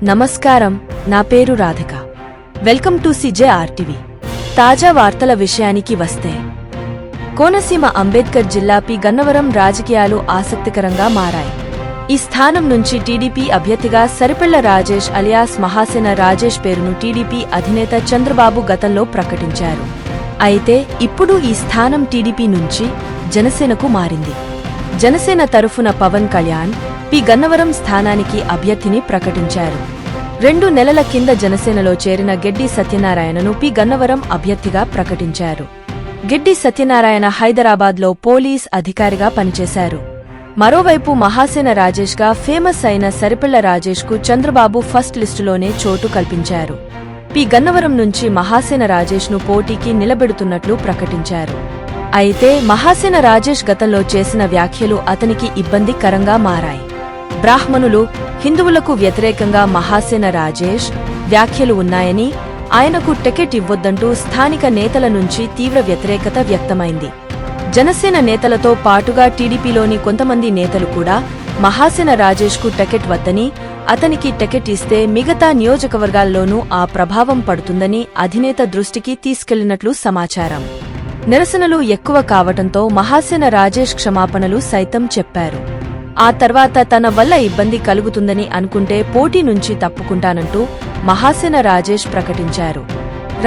నమస్కారం, నా పేరు రాధిక. Welcome to CJRTV. తాజా వార్తల విషయానికి వస్తే, కోనసీమ అంబేద్కర్ జిల్లా పి గన్నవరం రాజకీయాలు ఆసక్తికరంగా మారాయి. ఈ స్థానం నుంచి టీడీపీ అభ్యర్థిగా సరిపెళ్ల రాజేష్ అలియాస్ మహాసేన రాజేష్ పేరును టీడీపీ అధినేత చంద్రబాబు గతంలో ప్రకటించారు. అయితే ఇప్పుడు ఈ స్థానం టీడీపీ నుంచి జనసేనకు మారింది. జనసేన తరఫున పవన్ కళ్యాణ్ పి గన్నవరం స్థానానికి అభ్యర్థిని ప్రకటించారు. 2 నెలల కింద జనసేనలో చేరిన గెడ్డి సత్యనారాయణను పి గన్నవరం అభ్యర్థిగా ప్రకటించారు. గెడ్డి సత్యనారాయణ హైదరాబాద్లో పోలీస్ అధికారిగా పనిచేశారు. మరోవైపు మహాసేన రాజేష్గా ఫేమస్ అయిన సరిపెళ్ల రాజేష్కు చంద్రబాబు ఫస్ట్ లిస్టులోనే చోటు కల్పించారు. పి గన్నవరం నుంచి మహాసేన రాజేష్ను పోటీకి నిలబెడుతున్నట్లు ప్రకటించారు. అయితే మహాసేన రాజేష్ గతంలో చేసిన వ్యాఖ్యలు అతనికి ఇబ్బందికరంగా మారాయి. బ్రాహ్మణులు, హిందువులకు వ్యతిరేకంగా మహాసేన రాజేష్ వ్యాఖ్యలు ఉన్నాయని, ఆయనకు టికెట్ ఇవ్వొద్దంటూ స్థానిక నేతల నుంచి తీవ్ర వ్యతిరేకత వ్యక్తమైంది. జనసేన నేతలతో పాటుగా టీడీపీలోని కొంతమంది నేతలు కూడా మహాసేన రాజేష్కు టికెట్ వద్దని, అతనికి టికెట్ ఇస్తే మిగతా నియోజకవర్గాల్లోనూ ఆ ప్రభావం పడుతుందని అధినేత దృష్టికి తీసుకెళ్లినట్లు సమాచారం. నిరసనలు ఎక్కువ కావటంతో మహాసేన రాజేష్ క్షమాపణలు సైతం చెప్పారు. ఆ తర్వాత తన వల్ల ఇబ్బంది కలుగుతుందని అనుకుంటే పోటీ నుంచి తప్పుకుంటానంటూ మహాసేన రాజేష్ ప్రకటించారు.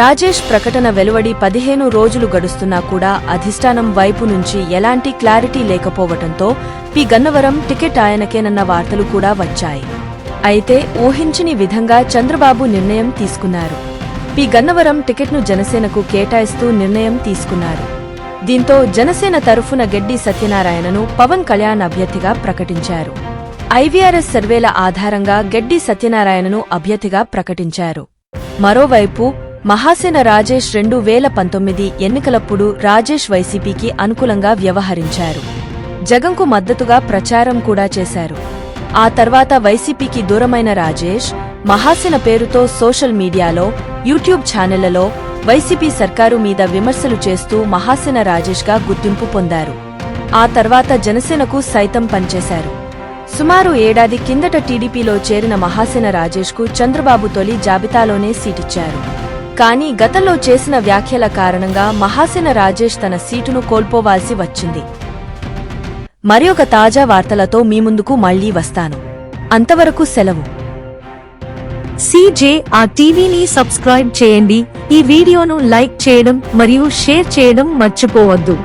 రాజేష్ ప్రకటన వెలువడి 15 రోజులు గడుస్తున్నా కూడా అధిష్టానం వైపు నుంచి ఎలాంటి క్లారిటీ లేకపోవటంతో పి గన్నవరం టికెట్ ఆయనకేనన్న వార్తలు కూడా వచ్చాయి. అయితే ఊహించని విధంగా చంద్రబాబు నిర్ణయం తీసుకున్నారు. పి గన్నవరం టికెట్ను జనసేనకు కేటాయిస్తూ నిర్ణయం తీసుకున్నారు. దీంతో జనసేన తరఫున గెడ్డి సత్యనారాయణను పవన్ కళ్యాణ్ అభ్యర్థిగా ప్రకటించారు. IVRS సర్వేల ఆధారంగా గెడ్డి సత్యనారాయణను అభ్యర్థిగా ప్రకటించారు. మరోవైపు మహాసేన రాజేష్ 2019 ఎన్నికలప్పుడు రాజేష్ వైసీపీకి అనుకూలంగా వ్యవహరించారు. జగన్కు మద్దతుగా ప్రచారం కూడా చేశారు. ఆ తర్వాత వైసీపీకి దూరమైన రాజేష్ మహాసేన పేరుతో సోషల్ మీడియాలో, యూట్యూబ్ ఛానళ్లలో వైసీపీ సర్కారు మీద విమర్శలు చేస్తూ మహాసేన రాజేష్గా గుర్తింపు పొందారు. ఆ తర్వాత జనసేనకు సైతం పనిచేశారు. సుమారు ఏడాది కిందట టీడీపీలో చేరిన మహాసేన రాజేష్కు చంద్రబాబు తొలి జాబితాలోనే సీటిచ్చారు. కానీ గతంలో చేసిన వ్యాఖ్యల కారణంగా మహాసేన రాజేష్ తన సీటును కోల్పోవాల్సి వచ్చింది. మరొక తాజా వార్తలతో మీ ముందుకు మళ్లీ వస్తాను. అంతవరకు సెలవు. CJRTVని సబ్స్క్రైబ్ చేయండి. ఈ వీడియోను లైక్ చేయడం మరియు షేర్ చేయడం మర్చిపోవద్దు.